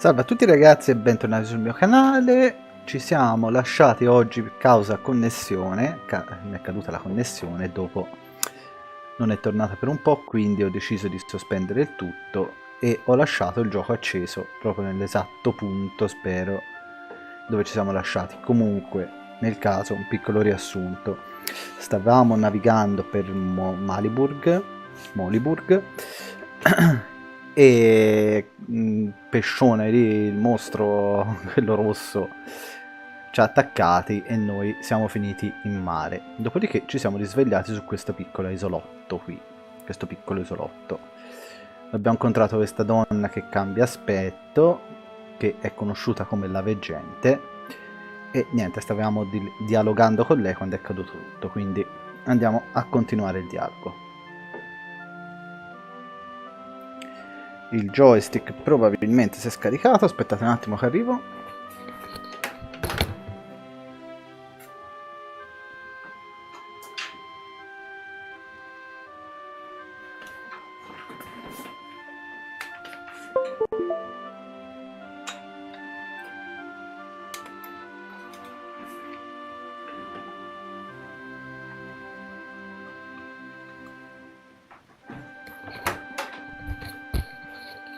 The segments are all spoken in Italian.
Salve a tutti ragazzi e bentornati sul mio canale. Ci siamo lasciati oggi per causa connessione, mi è caduta la connessione e dopo non è tornata per un po', quindi ho deciso di sospendere il tutto e ho lasciato il gioco acceso proprio nell'esatto punto, spero, dove ci siamo lasciati. Comunque, nel caso, un piccolo riassunto. Stavamo navigando per Moliburg e Pescione lì, il mostro, quello rosso, ci ha attaccati e noi siamo finiti in mare. Dopodiché ci siamo risvegliati su questo piccolo isolotto qui, questo piccolo isolotto. Abbiamo incontrato questa donna che cambia aspetto, che è conosciuta come la veggente, e niente, stavamo dialogando con lei quando è caduto tutto, quindi andiamo a continuare il dialogo. Il joystick probabilmente si è scaricato, aspettate un attimo che arrivo.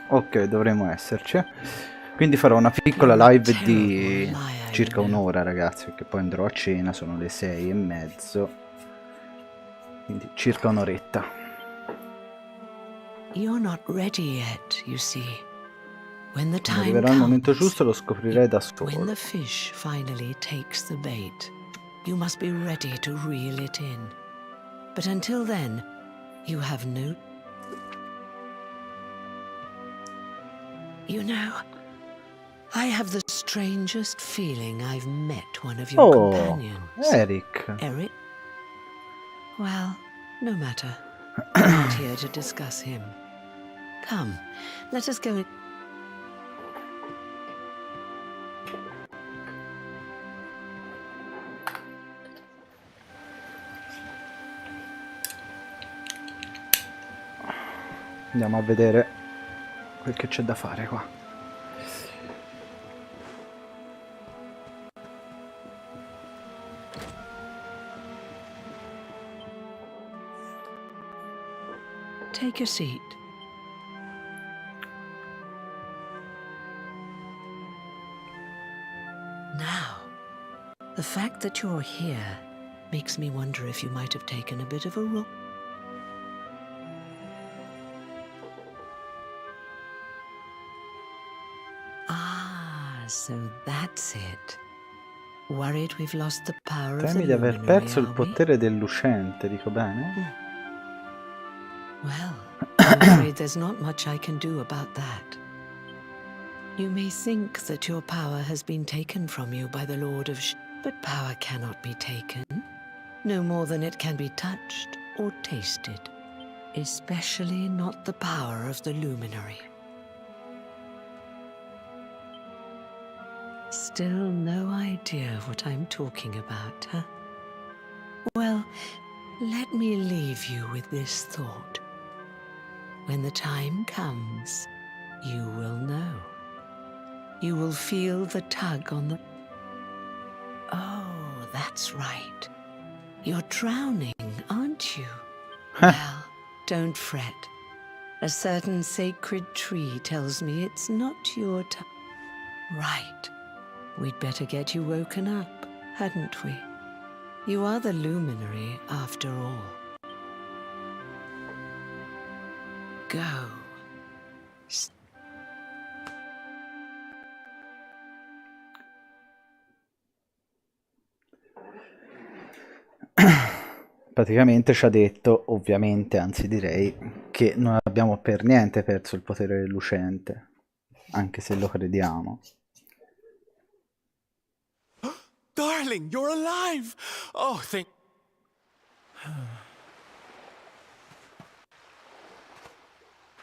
Ok, dovremmo esserci. Quindi farò una piccola live di circa un'ora, ragazzi, perché poi andrò a cena, sono le 6:30, quindi circa un'oretta. Quando arriverà il momento giusto, lo scoprirei da solo. When the fish finally takes the bait, you must be ready to reel it in. But until then, you have no... You know, I have the strangest feeling I've met one of your companions. Eric. Eric? Well, no matter. I'm not here to discuss him. Come, let us go... Andiamo a vedere quel che c'è da fare qua. Take a seat. Now, the fact that you're here makes me wonder if you might have taken a bit of a roll. So that's it. Worried we've lost the power of the Temi di aver perso il potere del lucente, dico bene? Well, I'm afraid there's not much I can do about that. You may think that your power has been taken from you by the Lord of but power cannot be taken, no more than it can be touched or tasted, especially not the power of the luminary. Still no idea what I'm talking about, huh? Well, let me leave you with this thought. When the time comes, you will know. You will feel the tug on the... Oh, that's right. You're drowning, aren't you? Well, don't fret. A certain sacred tree tells me it's not your time. Right. We'd better get you woken up, hadn't we? You are the luminary, after all. Go. Praticamente ci ha detto, ovviamente, anzi direi, che non abbiamo per niente perso il potere del lucente, anche se lo crediamo. Darling, you're alive! Oh, thank...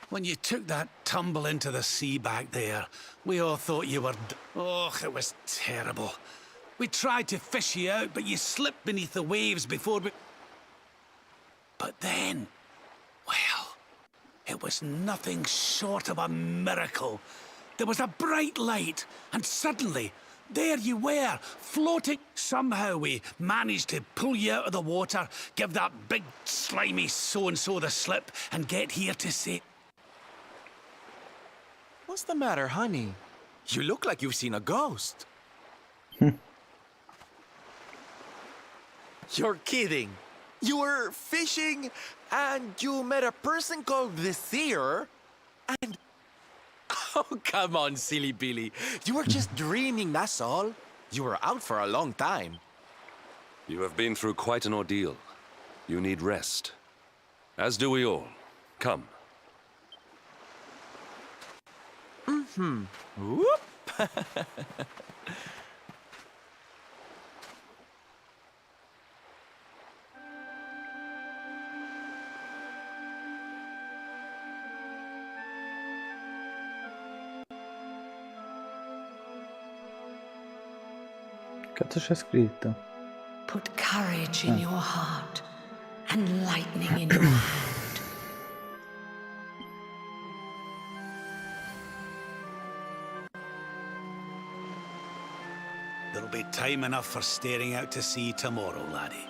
When you took that tumble into the sea back there, we all thought you were... Oh, it was terrible. We tried to fish you out, but you slipped beneath the waves before we... But then, well, it was nothing short of a miracle. there was a bright light, and suddenly, there you were, floating. Somehow we managed to pull you out of the water, give that big, slimy so-and-so the slip, and get here to say... What's the matter, honey? You look like you've seen a ghost. You're kidding. You were fishing, and you met a person called the Seer, and... Oh, come on, silly Billy. You were just dreaming, that's all. You were out for a long time. You have been through quite an ordeal. You need rest. As do we all. Come. Whoop. Cazzo c'è scritto? Put courage in your heart and lightning in your hand. There'll be time enough for staring out to sea tomorrow, laddie.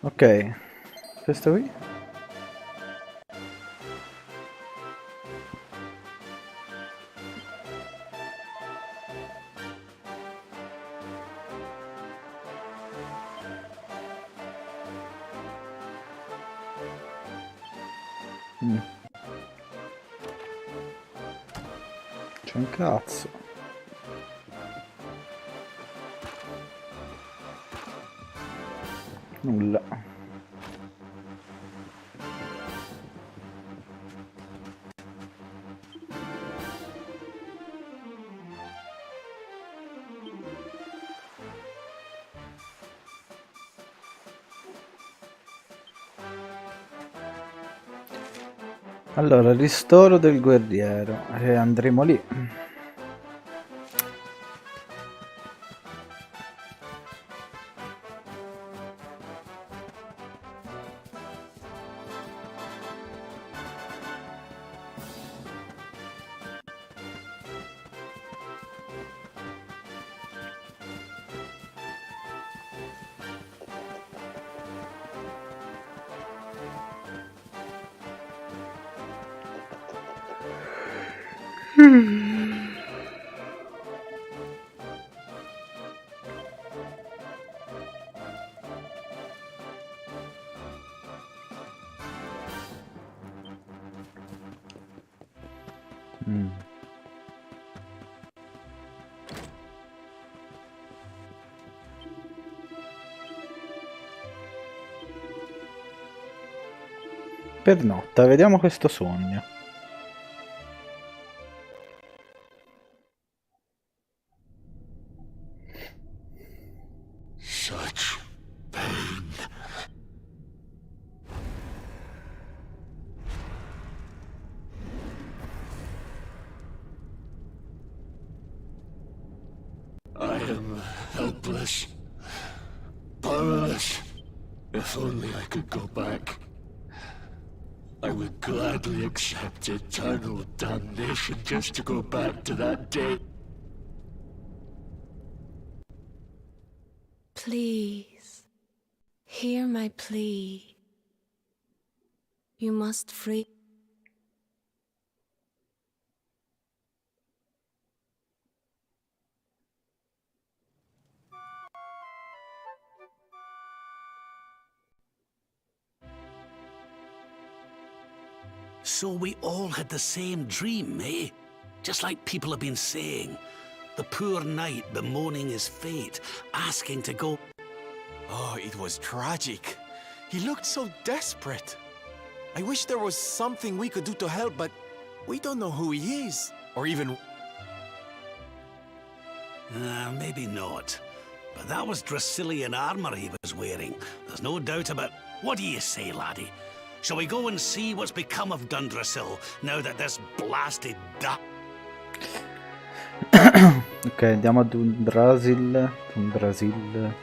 Ok, questo qui? C'è un cazzo. Nulla. Allora, ristoro del guerriero. Andremo lì. Pernotta, vediamo questo sogno. Such pain. I am helpless, powerless. If only I could go back. I would gladly accept eternal damnation just to go back to that day. Please, hear my plea. You must free. So we all had the same dream, eh? Just like people have been saying. The poor knight bemoaning his fate, asking to go... Oh, it was tragic. He looked so desperate. I wish there was something we could do to help, but we don't know who he is, or even... Maybe not. But that was Dracilian armor he was wearing. There's no doubt about... What do you say, laddie? Shall we go and see what's become of Dundrasil now that this blasted Ok, andiamo a Dundrasil. Dundrasil.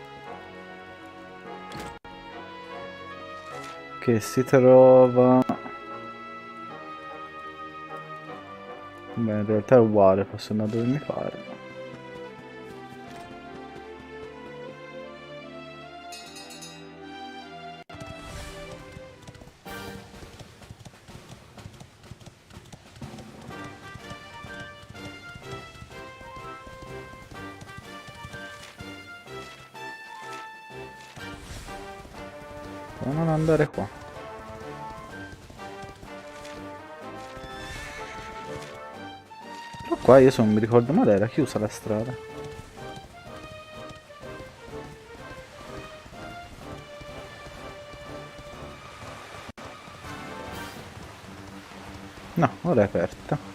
Che si trova... Beh, in realtà è uguale, posso andare dove mi pare. Come non andare qua? Però qua io se non mi ricordo male era chiusa la strada. No, ora è aperta.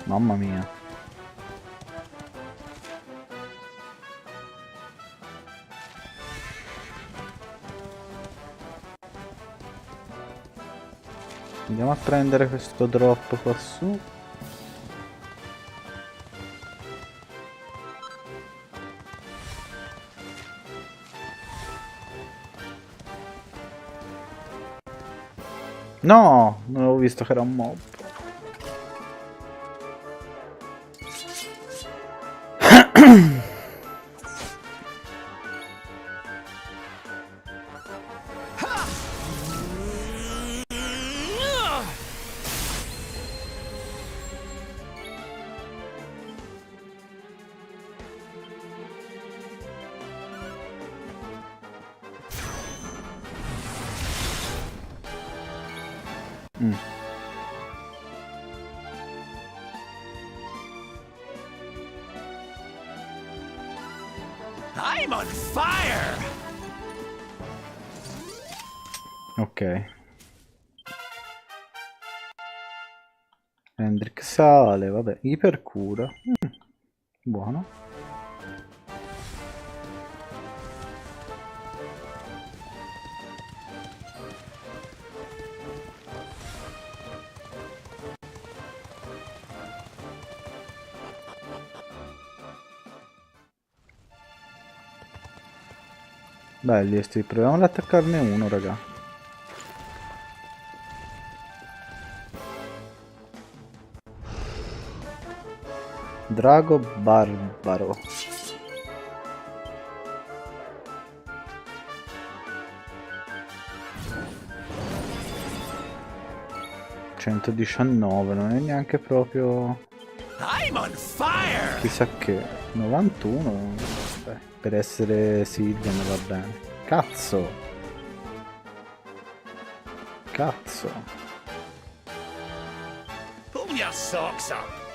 Mamma mia. Andiamo a prendere questo drop qua su. No, non avevo visto che era un mob. I'm on fire! Ok. Hendrik sale, vabbè, ipercura. Buono. Belli sti, proviamo ad attaccarne uno, raga. Drago barbaro. ...119, non è neanche proprio... I'm on fire! chissà che... 91... Beh, per essere Silvia ne va bene. Cazzo! Cazzo! Pull your socks up!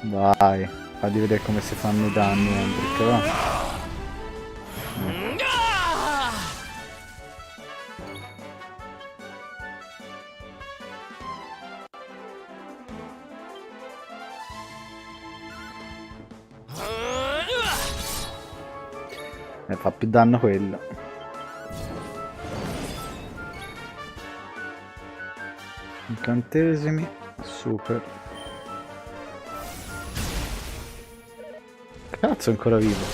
Vai, fagli vedere come si fanno i danni, Hendrik, va? Fa più danno quello. Incantesimi, super. Cazzo è ancora vivo.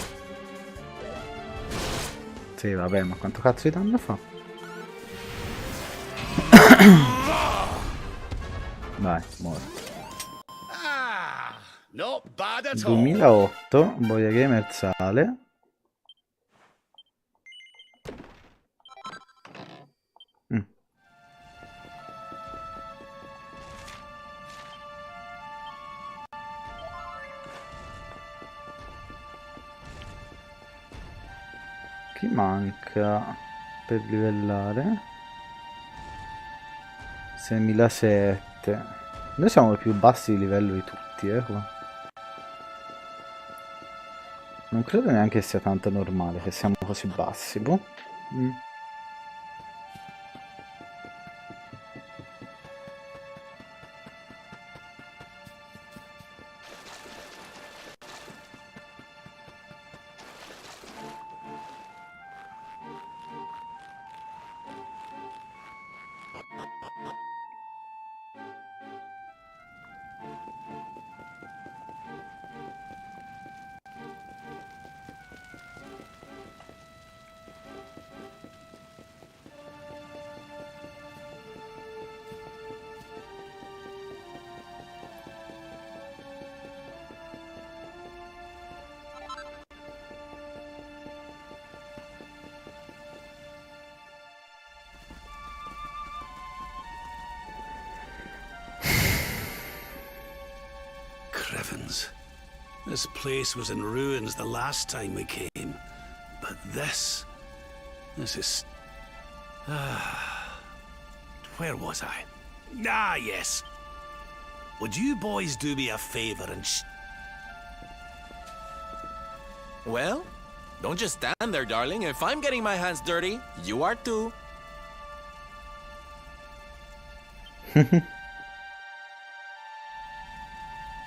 Sì, vabbè, ma quanto cazzo di danno fa? Vai, morto. 2008, Boia Gamer sale. Chi manca per livellare? 6007. Noi siamo più bassi di livello di tutti, qua. Non credo neanche sia tanto normale che siamo così bassi, boh. Crevens. This place was in ruins the last time we came. But this is... where was I? Ah, yes. Would you boys do me a favor and Well, don't just stand there, darling. If I'm getting my hands dirty, you are too.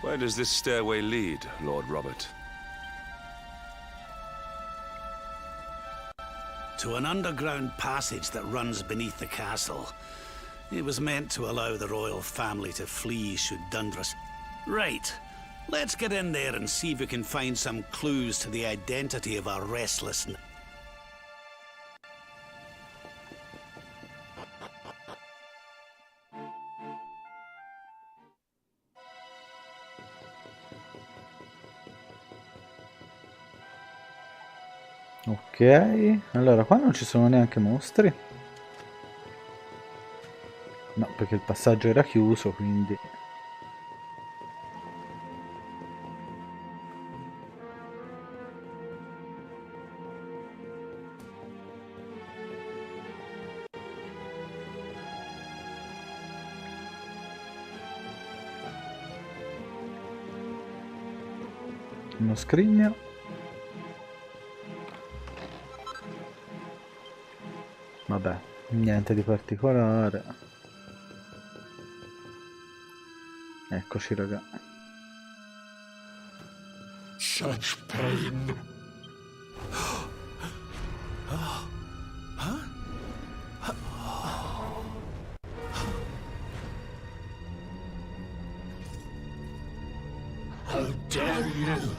Where does this stairway lead, Lord Robert? To an underground passage that runs beneath the castle. It was meant to allow the royal family to flee should Dundrasil... Right. Let's get in there and see if we can find some clues to the identity of our restless... Ok, allora qua non ci sono neanche mostri. No, perché il passaggio era chiuso, quindi... Uno scrigno. Vabbè, niente di particolare. Eccoci, raga. Such pain. How dare you?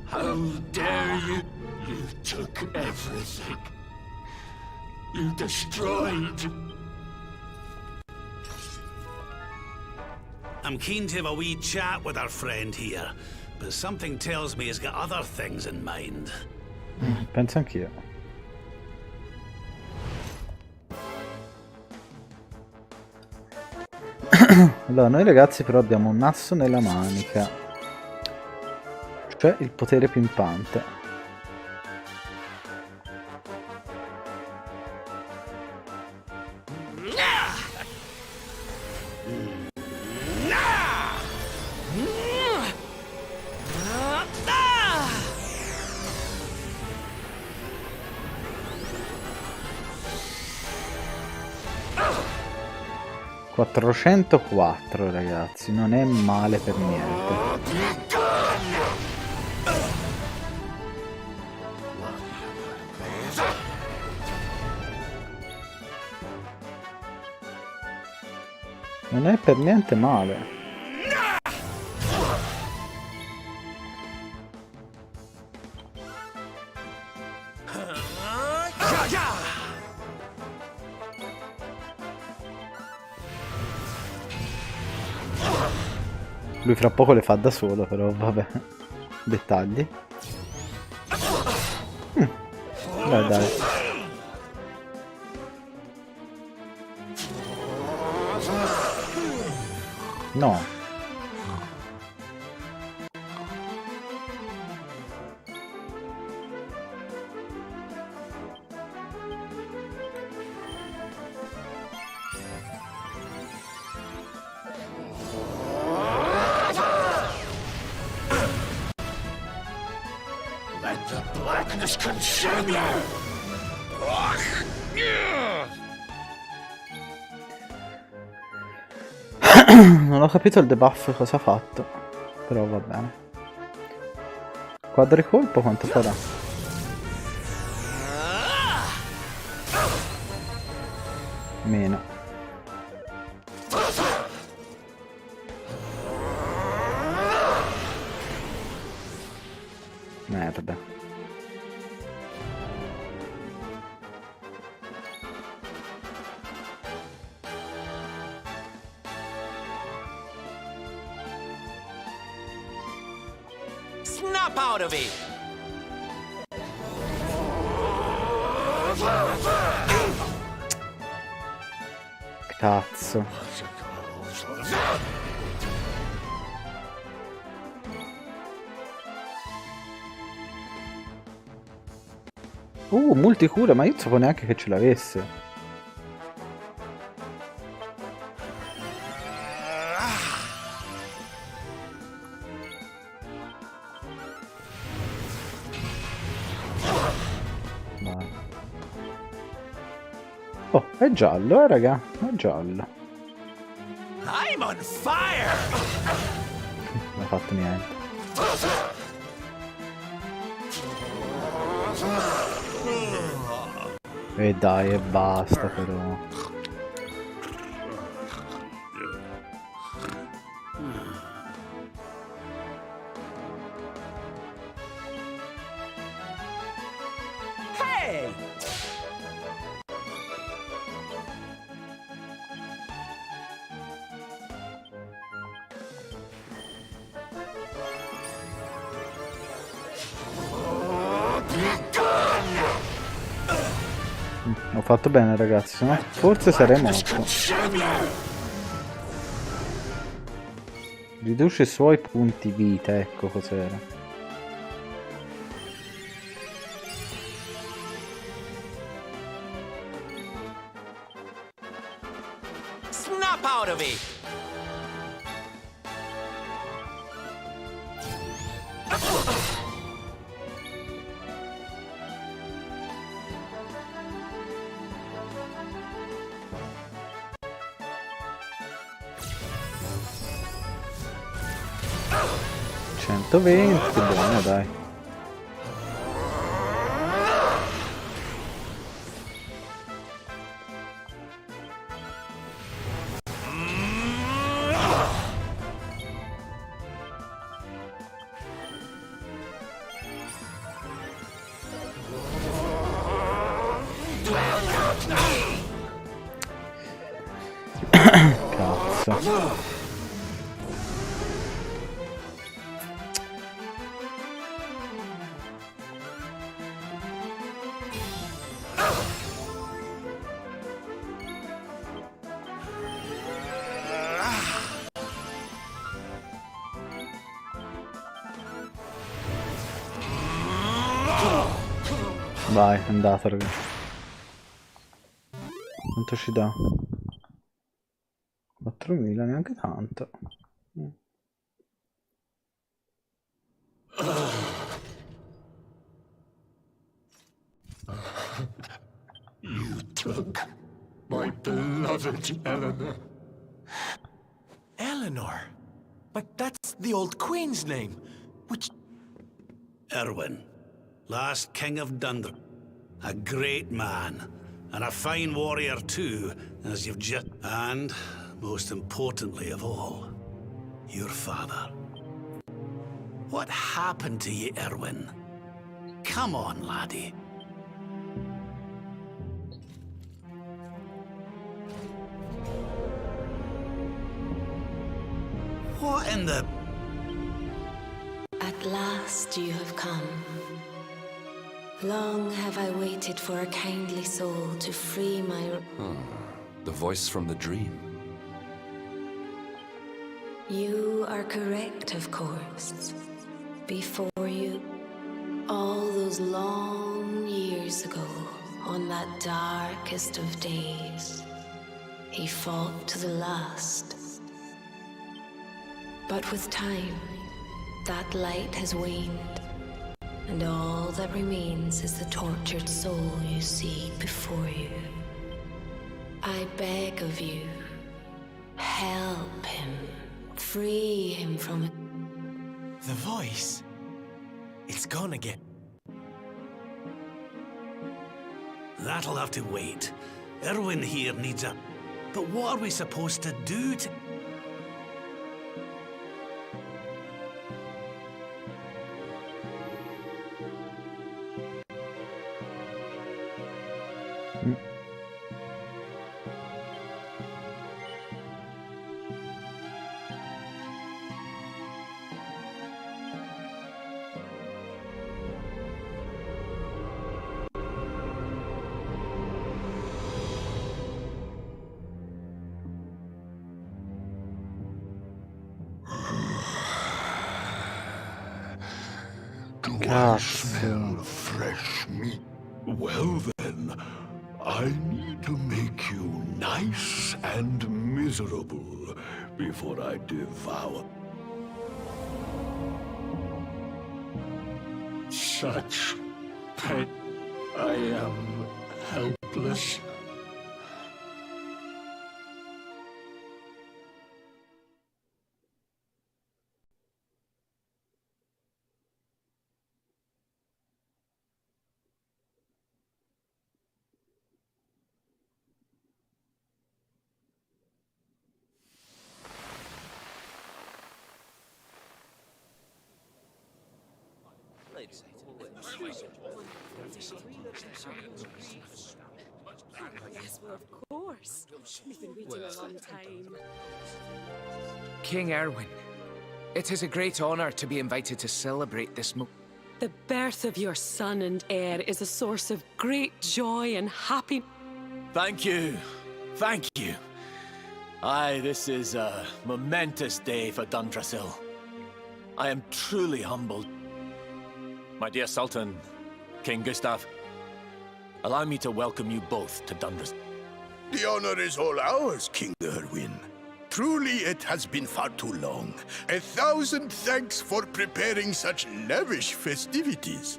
How dare you? You took everything. You destroyed. I'm keen to have a wee chat with our friend here, but something tells me he's got other things in mind. Penso anch'io. Allora, noi ragazzi però abbiamo un asso nella manica, cioè il potere pimpante. ...404 ragazzi, non è male per niente. Non è per niente male. Lui fra poco le fa da solo, però vabbè. Dettagli. Dai, dai. No. Let the blackness consume you! Non ho capito il debuff cosa ha fatto, però va bene. Quadricolpo quanto farà? Meno. Merda. Snap out of it! Cazzo. Multicura, ma io non sapevo neanche che ce l'avesse. Vai. Oh, è giallo, raga. È giallo. I'm on fire! Non ha fatto niente. E dai, e basta però. Hey! Ho fatto bene ragazzi, sennò forse sarei morto. Riduce i suoi punti vita, ecco cos'era. Snap out of it! Buono dai. Cazzo. Vai, è andato ragazzi. Quanto ci dà? 4.000, neanche tanto. You took my beloved Eleanor. Eleanor? But that's the old queen's name, which... Irwin, last king of Dundrasil. A great man, and a fine warrior too, as you've just... And, most importantly of all, your father. What happened to you, Irwin? Come on, laddie. What in the... At last you have come. Long have I waited for a kindly soul to free my... The voice from the dream. You are correct, of course. Before you, all those long years ago, on that darkest of days, he fought to the last. But with time, that light has waned, And all that remains is the tortured soul you see before you. I beg of you, help him. Free him from it. The voice. It's gone again. That'll have to wait. Irwin here needs a... But what are we supposed to do to... Do I smell fresh meat? Well then, I need to make you nice and miserable before I devour. Such pain. I am helpless. Yes, well, of course. We've been waiting a long time. King Erwin, it is a great honor to be invited to celebrate this The birth of your son and heir is a source of great joy and happiness. Thank you. Thank you. Aye, this is a momentous day for Dundrasil. I am truly humbled. My dear Sultan, King Gustav, allow me to welcome you both to Dundrasil. The honor is all ours, King Irwin. Truly, it has been far too long. 1,000 thanks for preparing such lavish festivities.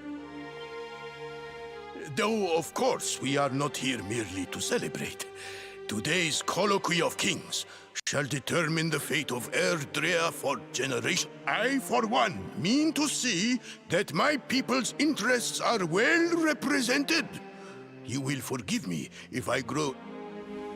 Though, of course, we are not here merely to celebrate. Today's colloquy of kings shall determine the fate of Erdrea for generations. I, for one, mean to see that my people's interests are well represented. You will forgive me if I grow...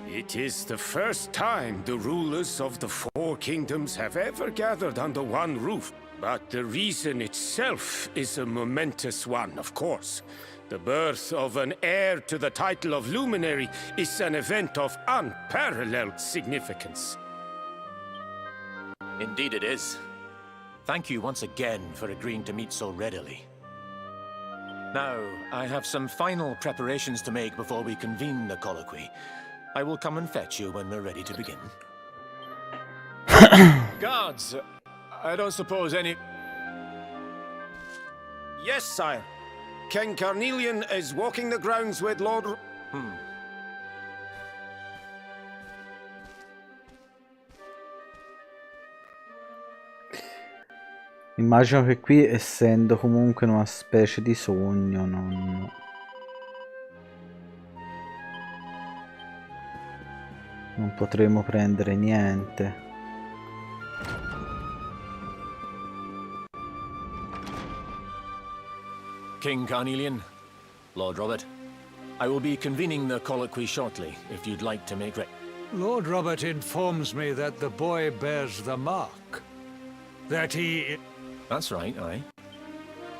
It is the first time the rulers of the four kingdoms have ever gathered under one roof. But the reason itself is a momentous one, of course. The birth of an heir to the title of luminary is an event of unparalleled significance. Indeed it is. Thank you once again for agreeing to meet so readily. Now, I have some final preparations to make before we convene the colloquy. I will come and fetch you when we're ready to begin. Guards, I don't suppose any... Yes, sire. King Carnelian is walking the grounds with Lord... Immagino che qui, essendo comunque in una specie di sogno, non potremo prendere niente. King Carnelian, Lord Robert, I will be convening the colloquy shortly, if you'd like to make ready. Lord Robert informs me that the boy bears the mark. That he... That's right, aye.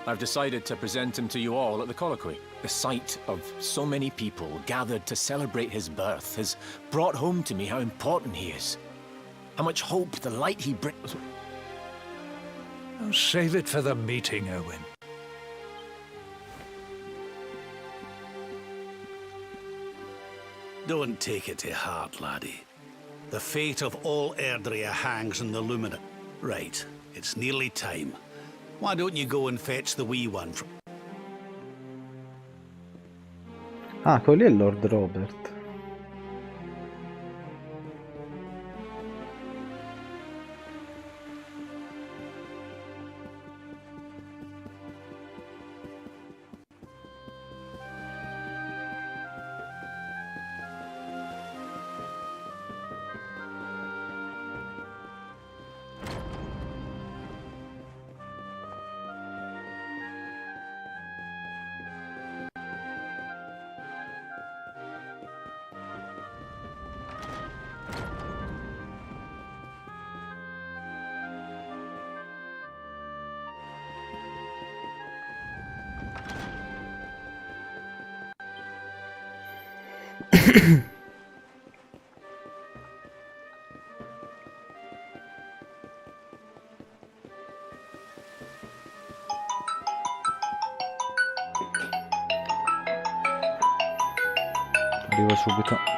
I've decided to present him to you all at the colloquy. The sight of so many people gathered to celebrate his birth has brought home to me how important he is. How much hope the light he brings... Oh, save it for the meeting, Owen. Don't take it to heart, laddie. The fate of all Erdrea hangs on the luminary. Right, it's nearly time. Why don't you go and fetch the wee one from... Ah, quello lì è Lord Robert. Arrivo subito.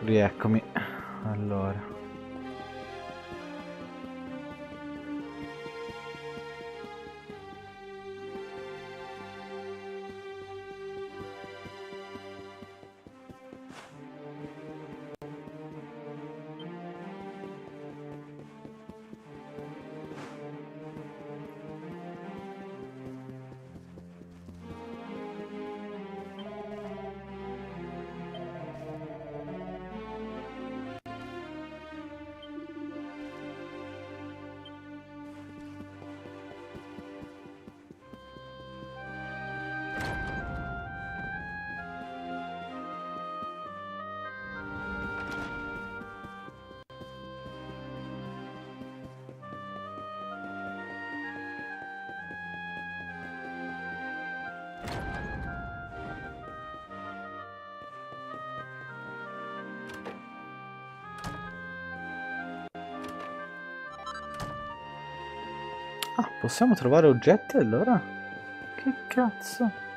Rieccomi. Allora. Ah, possiamo trovare oggetti allora? Che cazzo?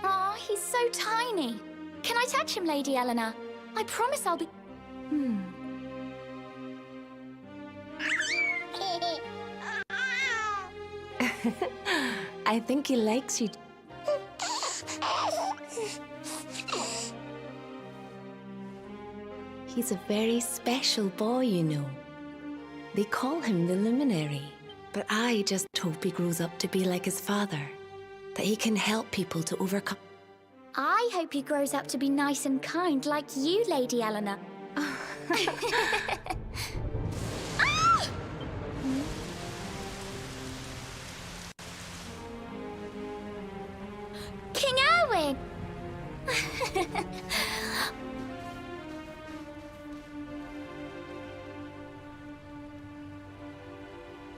Aw, he's so tiny. Can I touch him, Lady Eleanor? I promise I'll be... I think he likes you. He's a very special boy, you know. They call him the Luminary. But I just hope he grows up to be like his father. That he can help people to overcome... I hope he grows up to be nice and kind like you, Lady Eleanor. King Erwin!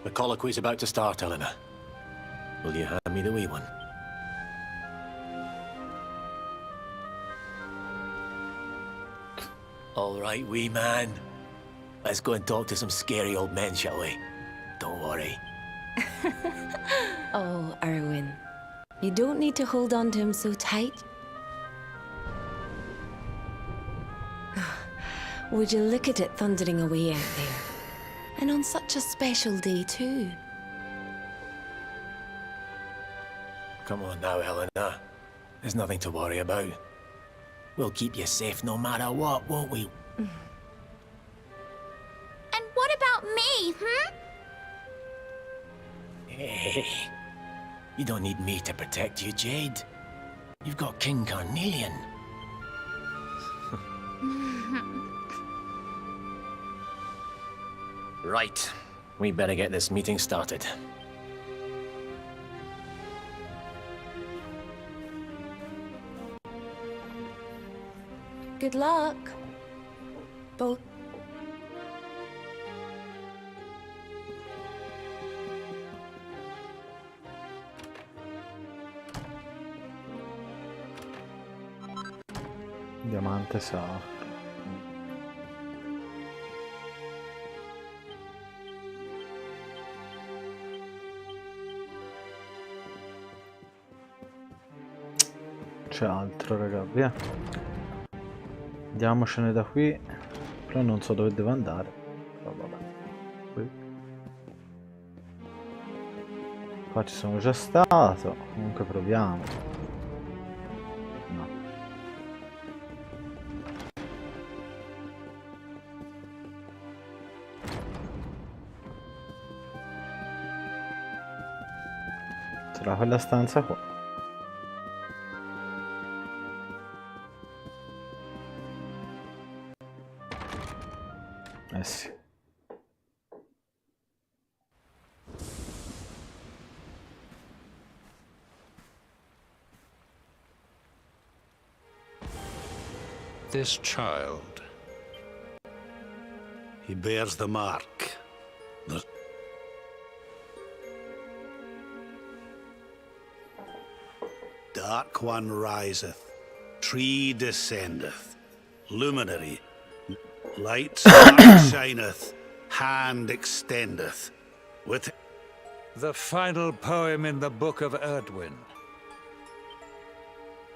The colloquy's about to start, Eleanor. Will you hand me the wee one? All right, wee man. Let's go and talk to some scary old men, shall we? Don't worry. Oh, Erwin. You don't need to hold on to him so tight. Would you look at it thundering away out there? And on such a special day, too. Come on now, Eleanor. There's nothing to worry about. We'll keep you safe no matter what, won't we? And what about me, Hey, you don't need me to protect you, Jade. You've got King Carnelian. Right. We better get this meeting started. Good luck. Both. Diamante sa. C'è altro, raga, via. Andiamocene da qui. Però non so dove devo andare. Però vabbè. Qui. Qua ci sono già stato. Comunque proviamo. No. Sarà quella stanza qua. Eh sì. This child. He bears the mark. Dark one riseth, tree descendeth, luminary, light spark shineth, hand extendeth, with The final poem in the Book of Erdwin.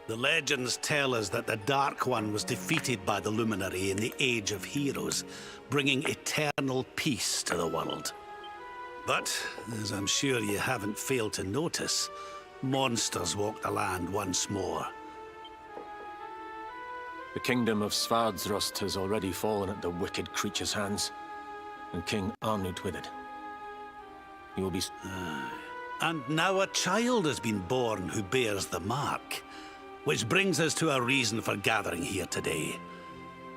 the legends tell us that the Dark One was defeated by the Luminary in the Age of Heroes, bringing eternal peace to the world. But, as I'm sure you haven't failed to notice, monsters walk the land once more. The kingdom of Svardsrust has already fallen at the wicked creature's hands, and King Arnut with it. He will be... And now a child has been born who bears the mark. Which brings us to a reason for gathering here today.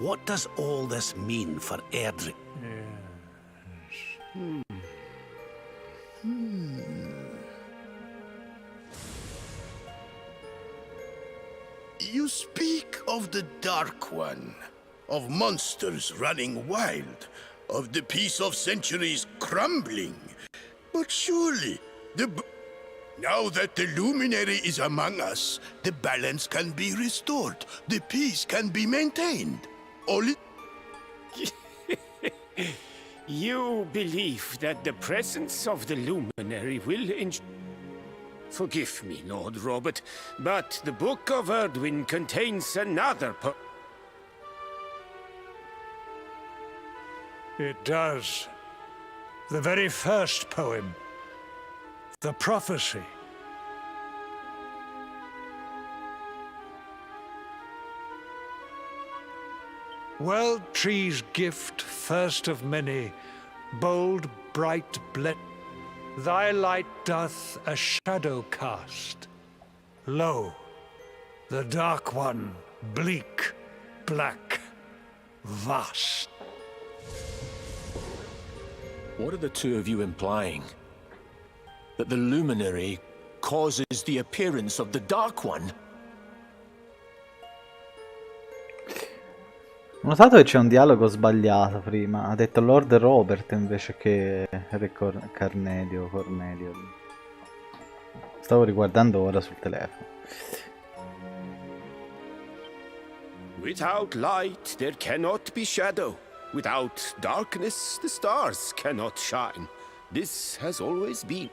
What does all this mean for Erdrick? You speak of the Dark One, of monsters running wild, of the peace of centuries crumbling. But surely, now that the Luminary is among us, the balance can be restored, the peace can be maintained. Only... You believe that the presence of the Luminary will Forgive me, Lord Robert, but the Book of Erdwin contains another It does. The very first poem. The prophecy. World tree's gift, first of many, bold, bright, thy light doth a shadow cast. Lo, the Dark One, bleak, black, vast. What are the two of you implying? That the Luminary causes the appearance of the Dark One? Ho notato che c'è un dialogo sbagliato prima. Ha detto Lord Robert invece che Re Cornelio. Stavo riguardando ora sul telefono. Without light, there cannot be shadow. Without darkness, the stars cannot shine. This has always been.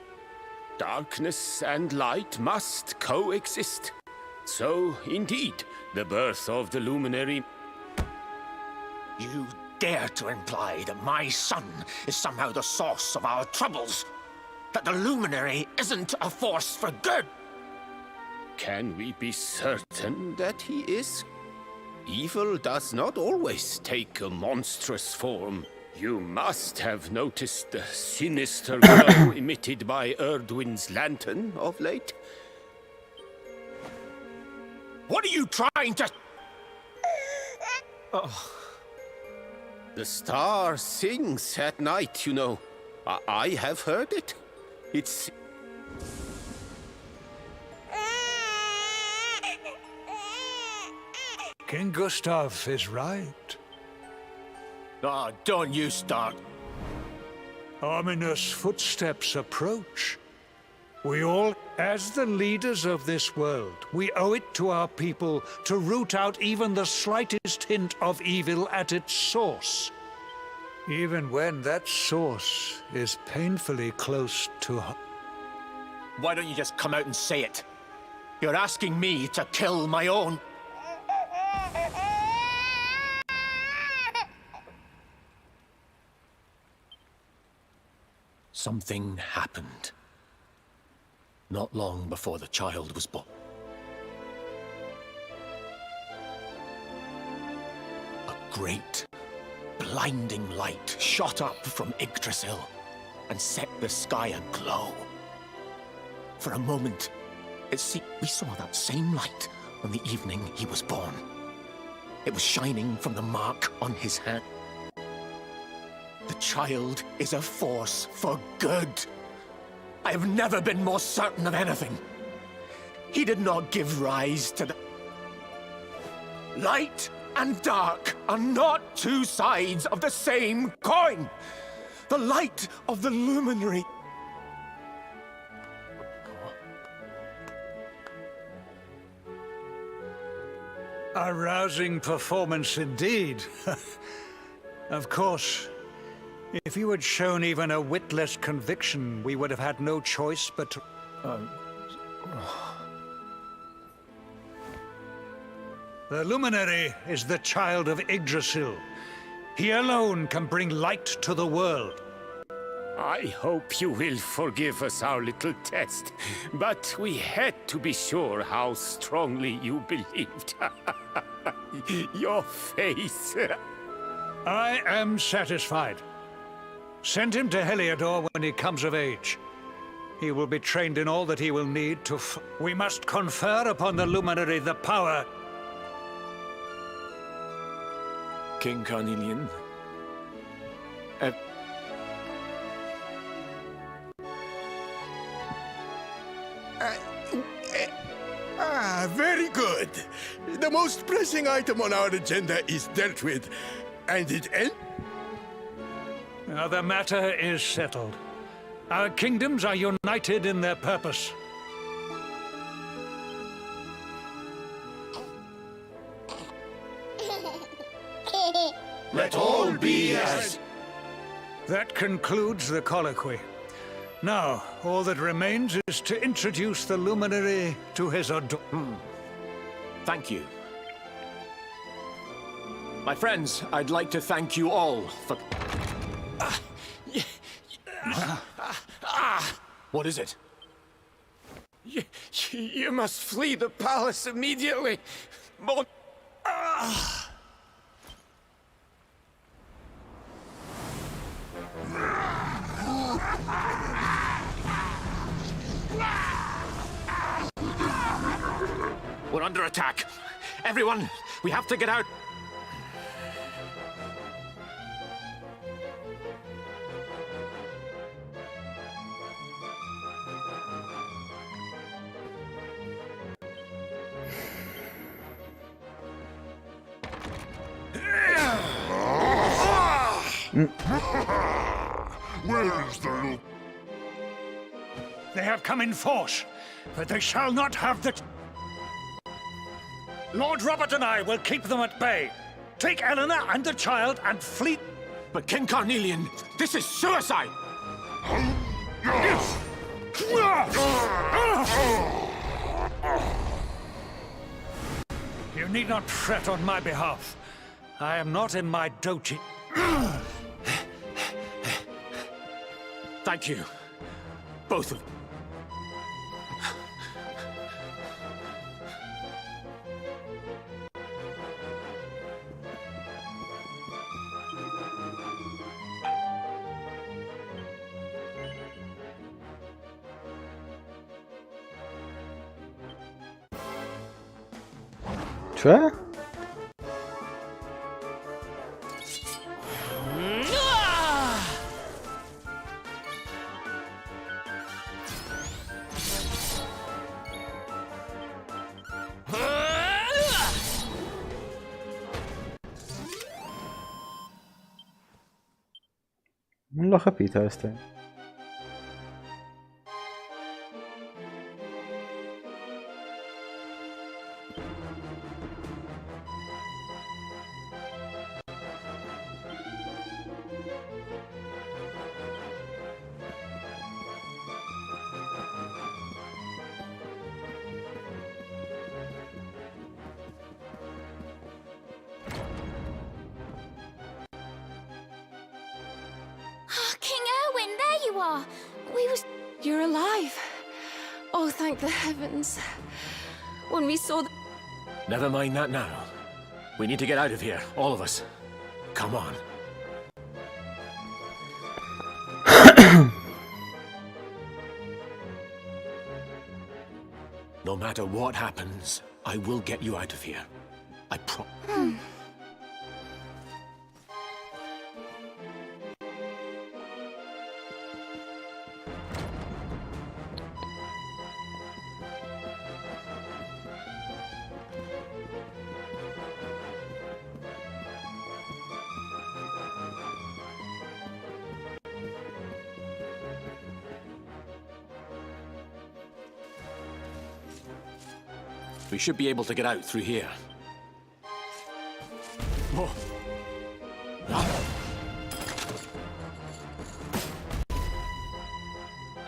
Darkness and light must coexist. So, indeed, the birth of the Luminary... You dare to imply that my son is somehow the source of our troubles? That the Luminary isn't a force for good? Can we be certain that he is? Evil does not always take a monstrous form. You must have noticed the sinister glow emitted by Erdwin's lantern of late. What are you trying to... Oh. The star sings at night, you know. I have heard it. It's... King Gustav is right. Ah, don't you start. Ominous footsteps approach. We all, as the leaders of this world, we owe it to our people to root out even the slightest hint of evil at its source. Even when that source is painfully close to... Why don't you just come out and say it? You're asking me to kill my own... something happened. Not long before the child was born. A great, blinding light shot up from Yggdrasil and set the sky aglow. For a moment, it seemed we saw that same light on the evening he was born. It was shining from the mark on his hand. The child is a force for good. I have never been more certain of anything. He did not give rise to the... Light and dark are not two sides of the same coin. The light of the luminary... A rousing performance indeed. Of course, if you had shown even a whit less conviction, we would have had no choice but to... The luminary is the child of Yggdrasil. He alone can bring light to the world. I hope you will forgive us our little test, but we had to be sure how strongly you believed. Your face. I am satisfied. Send him to Heliodor when he comes of age. He will be trained in all that he will need to We must confer upon the luminary the power... King Carnelian. Very good. The most pressing item on our agenda is dealt with, and it ends... Now the matter is settled. Our kingdoms are united in their purpose. Let all be as... That concludes the colloquy. Now, all that remains is to introduce the luminary to his Thank you. My friends, I'd like to thank you all for... What is it? You must flee the palace immediately. We're under attack. Everyone, we have to get out. Where is the loop? They have come in force, but they shall not have the... Lord Robert and I will keep them at bay. Take Eleanor and the child and flee... But King Carnelian, this is suicide! You need not fret on my behalf. I am not in my doji... Thank you. Both of you. Cioè? Non l'ho capita questa. King Irwin, there are. We was... You're alive. Oh, thank the heavens. When we saw the... Never mind that now. We need to get out of here, all of us. Come on. No matter what happens, I will get you out of here. I We should be able to get out through here. Whoa.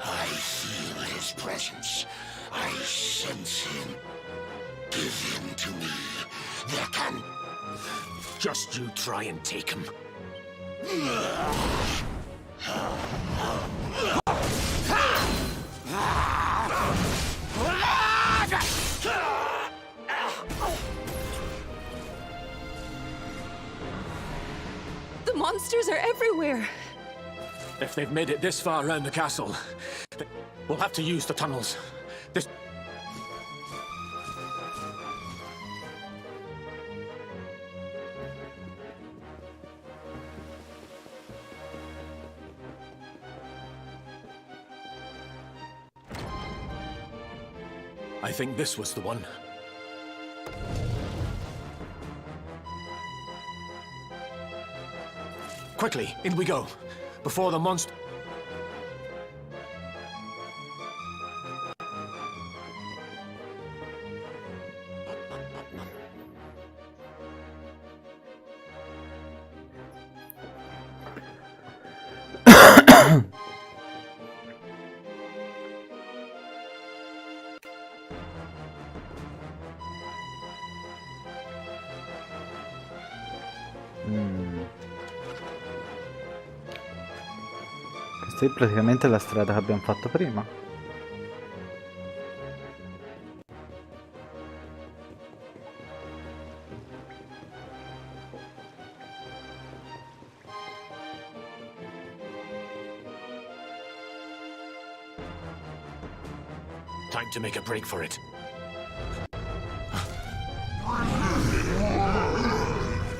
I feel his presence. I sense him. Give him to me. There can... Just you try and take him. The monsters are everywhere. If they've made it this far around the castle, we'll have to use the tunnels. This... I think this was the one. Quickly, in we go, before the monster... Questa è praticamente la strada che abbiamo fatto prima. Time to make a break for it.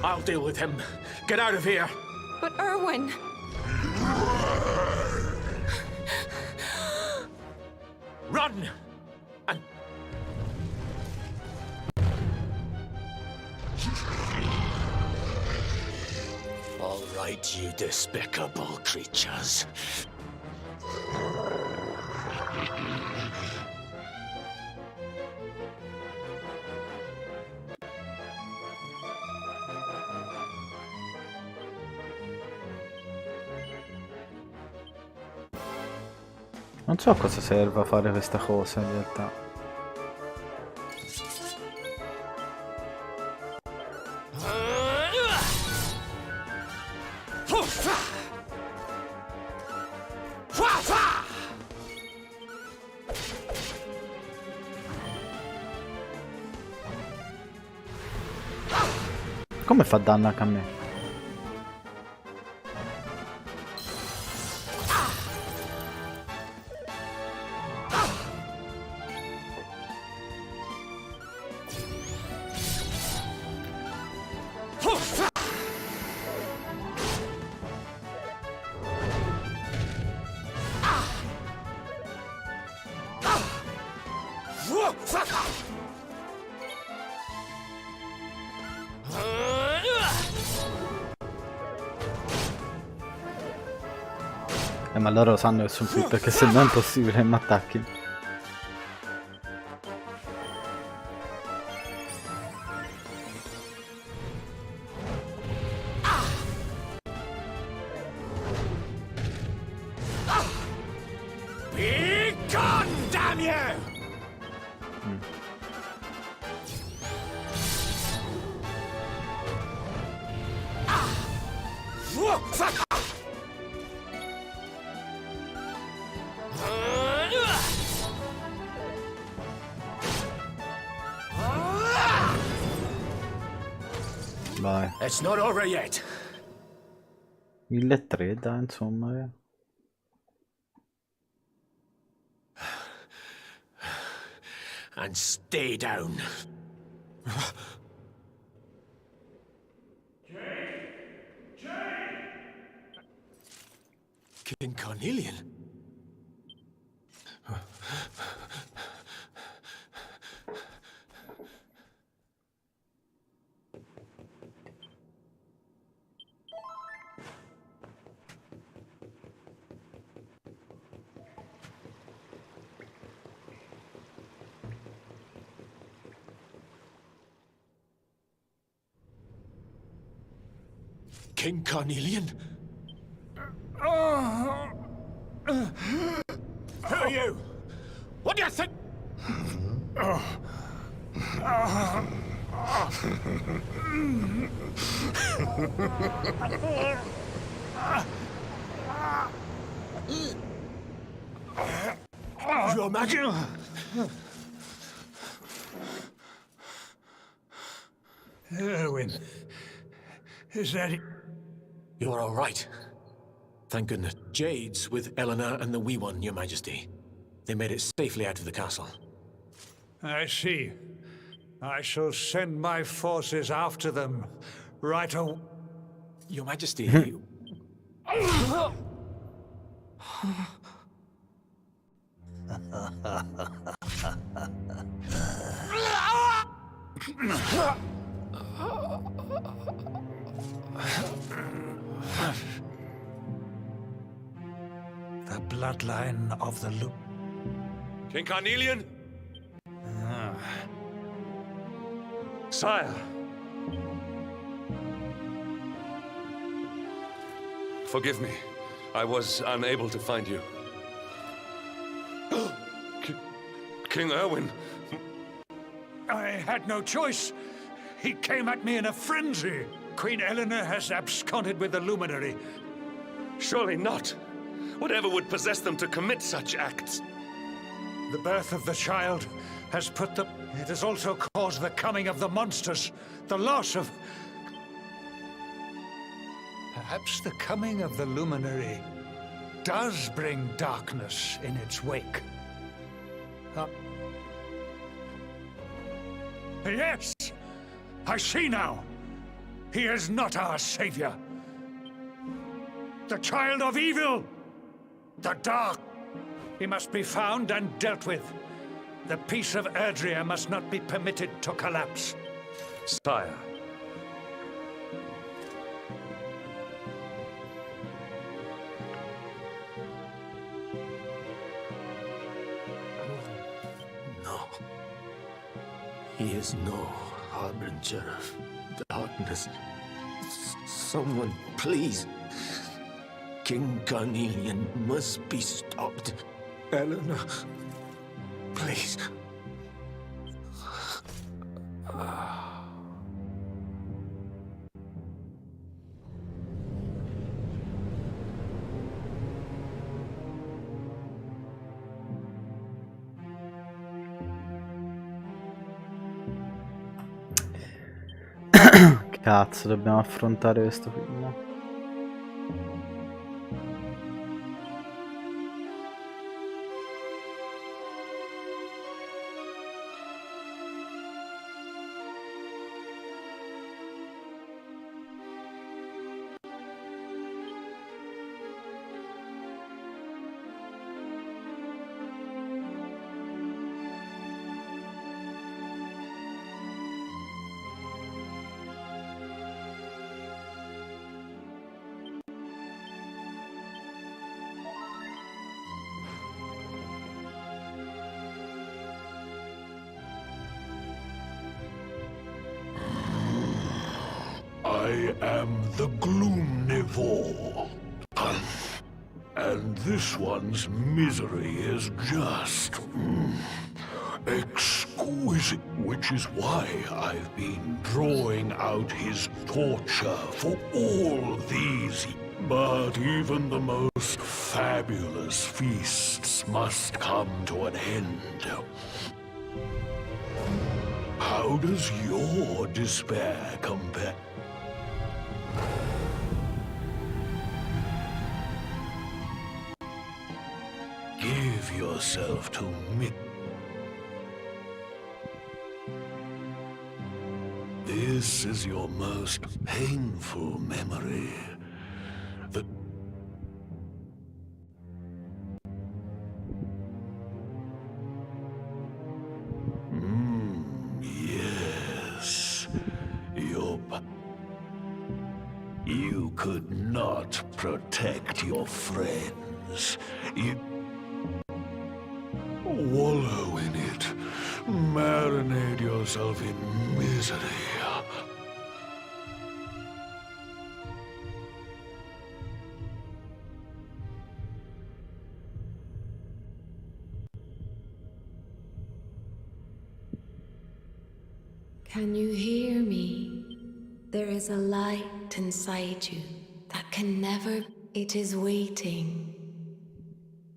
I'll deal with him. Get out of here. But Irwin... Run! And... All right, you despicable creatures. Non so a cosa serva fare questa cosa in realtà. Come fa danno anche a me? Ma loro sanno che sono qui perché se no è impossibile che mi attacchi. Be gone, damn you! Vai. It's not over yet. 1.300 dai, insomma. And stay down. King Carnelian? King Carnelian? Who are you? What do you think? Your Majesty. Irwin, is that it? You're all right. Thank goodness. Jade's with Eleanor and the wee one, Your Majesty. They made it safely out of the castle. I see. I shall send my forces after them right away. Your Majesty. The bloodline of the Loop. King Carnelian? Sire. Forgive me. I was unable to find you. King Irwin. I had no choice. He came at me in a frenzy. Queen Eleanor has absconded with the luminary. Surely not. Whatever would possess them to commit such acts? The birth of the child has put the... It has also caused the coming of the monsters. The loss of... Perhaps the coming of the luminary does bring darkness in its wake. Yes! I see now! He is not our savior. The child of evil! The dark! He must be found and dealt with. The peace of Erdrea must not be permitted to collapse. Sire. No. He is no harbinger of darkness. Someone, please. King Carnelian must be stopped. Eleanor, please. Cazzo, dobbiamo affrontare questo film. I am the Gloomnivore. And this one's misery is just exquisite, which is why I've been drawing out his torture for all these. But even the most fabulous feasts must come to an end. How How does your despair compare? Give yourself to me. This is your most painful memory. The yes. You could not protect your friends. You wallow in it. Marinate yourself in misery. Can you hear me? There is a light inside you that can never... It is waiting,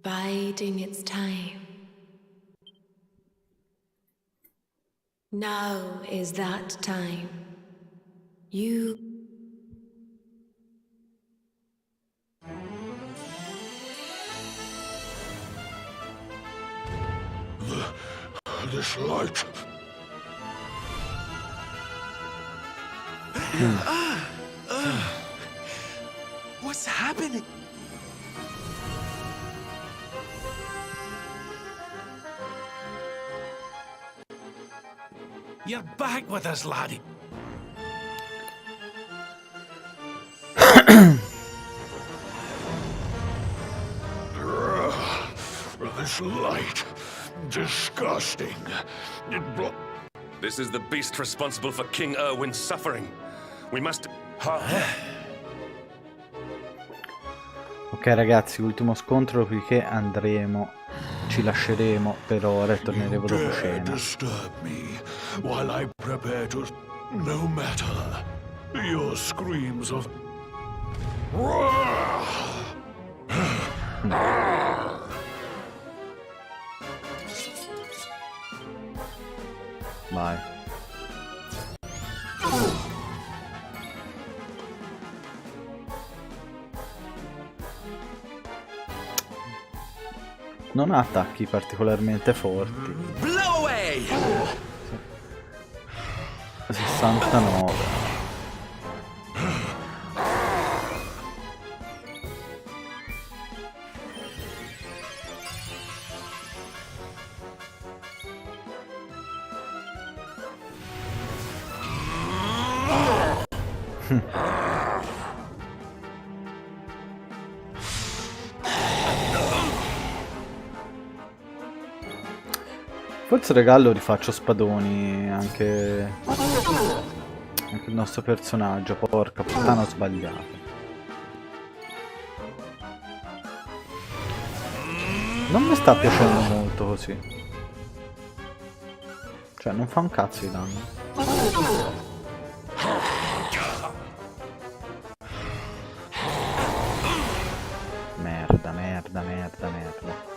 biding its time. Now is that time. You... This light... What's happening? You're back with us, laddie. This light... disgusting. This is the beast responsible for King Irwin's suffering. We must... Ok ragazzi, ultimo scontro, dopodiché andremo, ci lasceremo per ora e torneremo dopo cena. Disturb me while I prepare to... No matter. Your screams of... Vai. Non ha attacchi particolarmente forti. Blow away! 69. Forse regalo rifaccio spadoni anche il nostro personaggio. Porca puttana, ho sbagliato. Non mi sta piacendo molto così. Cioè non fa un cazzo di danno. Merda, merda, merda, merda.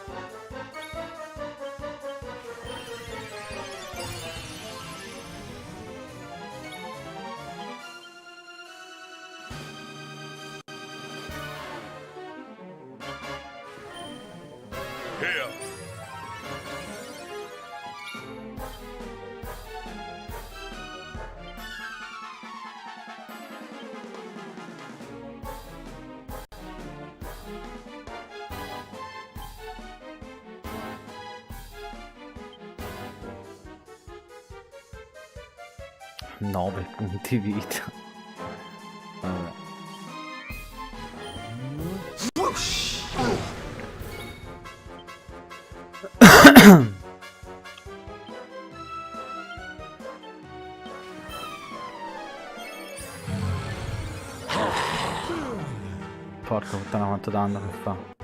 Nove punti vita. Vabbè. Porca puttana quanto danno che fa.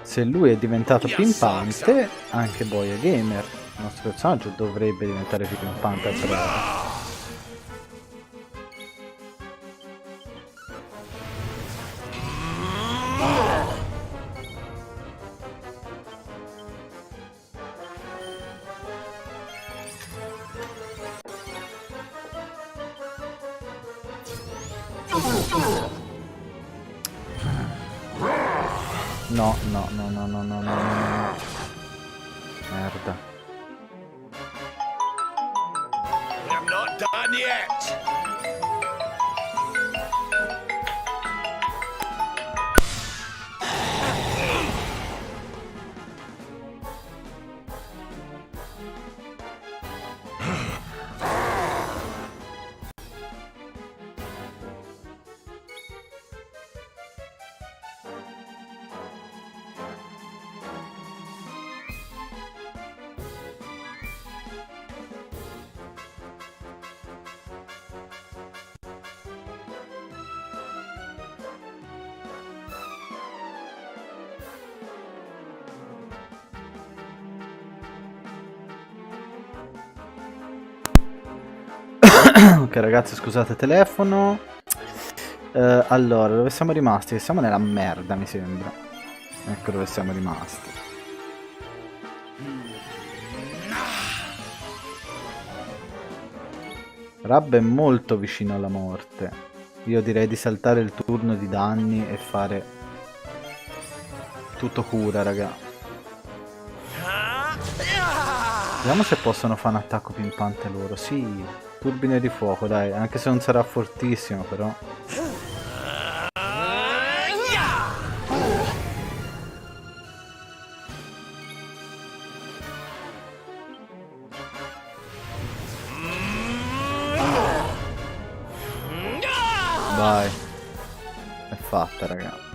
Se lui è diventato pimpante, anche Boy Gamer, il nostro personaggio, dovrebbe diventare più pimpante al breve. No, no, no, no, no, no, no, no. Merda. I'm not done yet. Ok ragazzi, scusate telefono. Allora, dove siamo rimasti? Siamo nella merda, mi sembra. Ecco dove siamo rimasti. Rab è molto vicino alla morte. Io direi di saltare il turno di danni e fare tutto cura, raga. Vediamo se possono fare un attacco pimpante loro. Sì, turbine di fuoco, dai. Anche se non sarà fortissimo, però. Vai. È fatta, raga.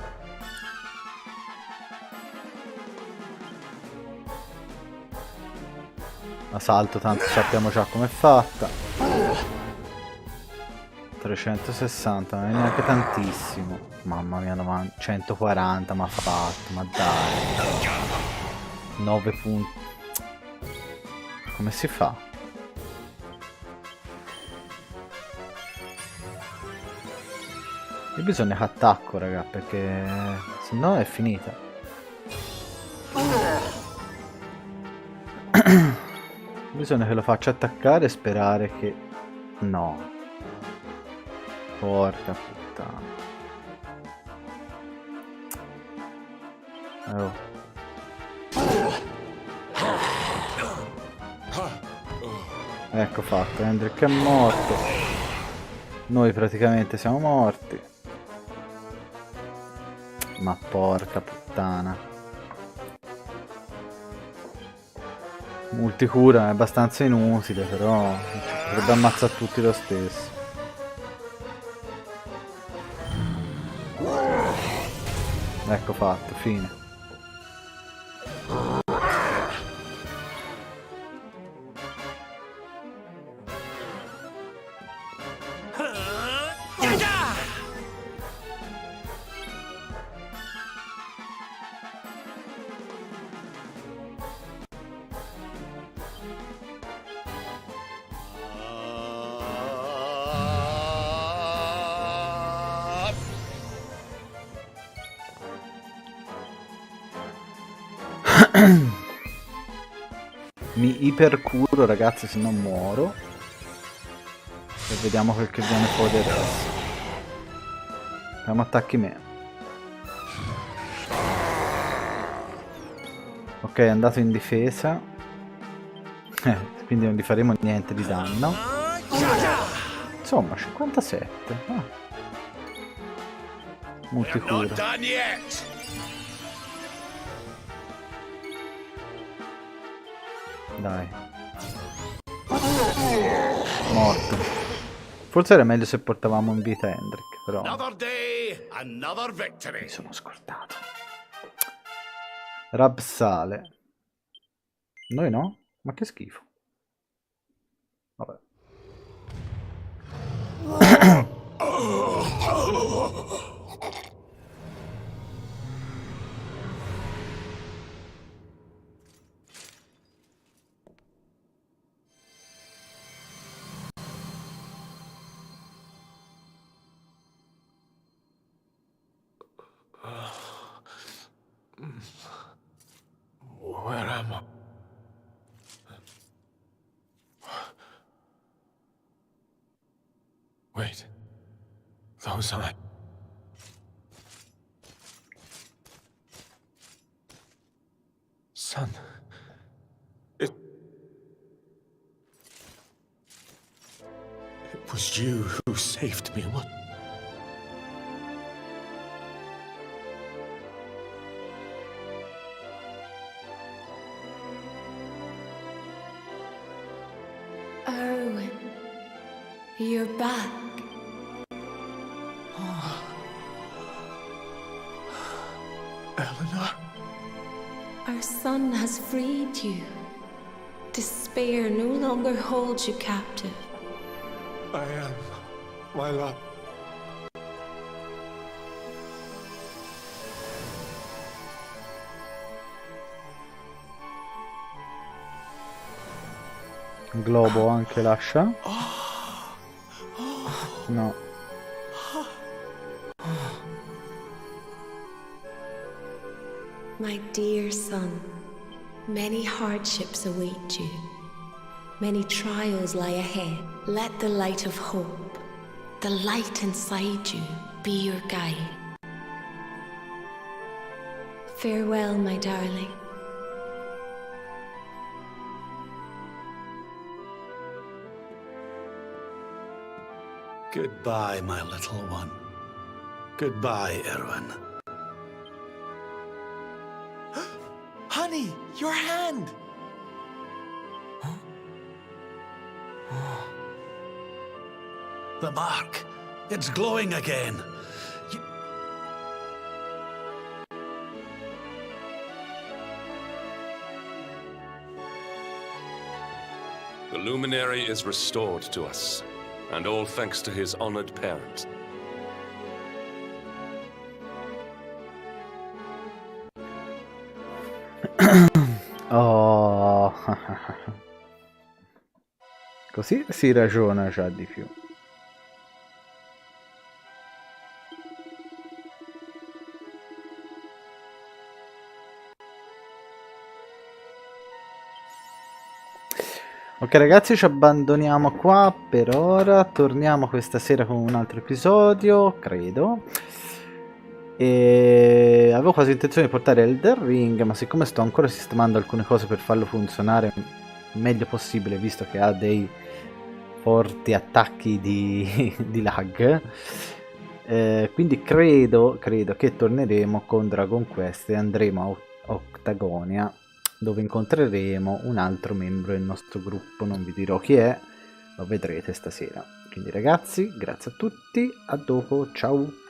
La salto, tanto sappiamo già com'è fatta. 360, non è neanche tantissimo. Mamma mia, 140 mi ha fatto, ma dai. 9 punti. Come si fa? Io bisogna che attacco, raga, perché se no è finita. Bisogna che lo faccia attaccare e sperare che... No. Porca puttana. Oh. Ecco fatto, Hendrik è morto. Noi praticamente siamo morti. Ma porca puttana. Multicura è abbastanza inutile, però potrebbe ammazzare tutti lo stesso. Ecco fatto, fine. Mi ipercuro, ragazzi, se non muoro. E vediamo quel che viene fuori adesso. Abbiamo attacchi me. Ok, è andato in difesa. Quindi non gli faremo niente di danno. Insomma, 57. Ah. Multicura. Dai. Morto. Forse era meglio se portavamo in vita Hendrik, però mi sono scordato. Rab sale. Noi no? Ma che schifo. Vabbè. Where am I? Wait. Those eyes. Son. It was you who saved me. What? Irwin, you're back. Eleanor? Our son has freed you. Despair no longer holds you captive. I am, my love. Globo anche lascia? No. My dear son, many hardships await you. Many trials lie ahead. Let the light of hope, the light inside you, be your guide. Farewell, my darling. Goodbye, my little one. Goodbye, Irwin. Honey, your hand! The mark. It's glowing again. The luminary is restored to us, and all thanks to his honored parents. Oh. Così si ragiona già di più. Ok ragazzi, ci abbandoniamo qua per ora, torniamo questa sera con un altro episodio, credo. E avevo quasi intenzione di portare Elden Ring, ma siccome sto ancora sistemando alcune cose per farlo funzionare il meglio possibile, visto che ha dei forti attacchi di lag, quindi credo che torneremo con Dragon Quest e andremo a Octagonia, dove incontreremo un altro membro del nostro gruppo. Non vi dirò chi è, lo vedrete stasera. Quindi ragazzi, grazie a tutti, a dopo, ciao!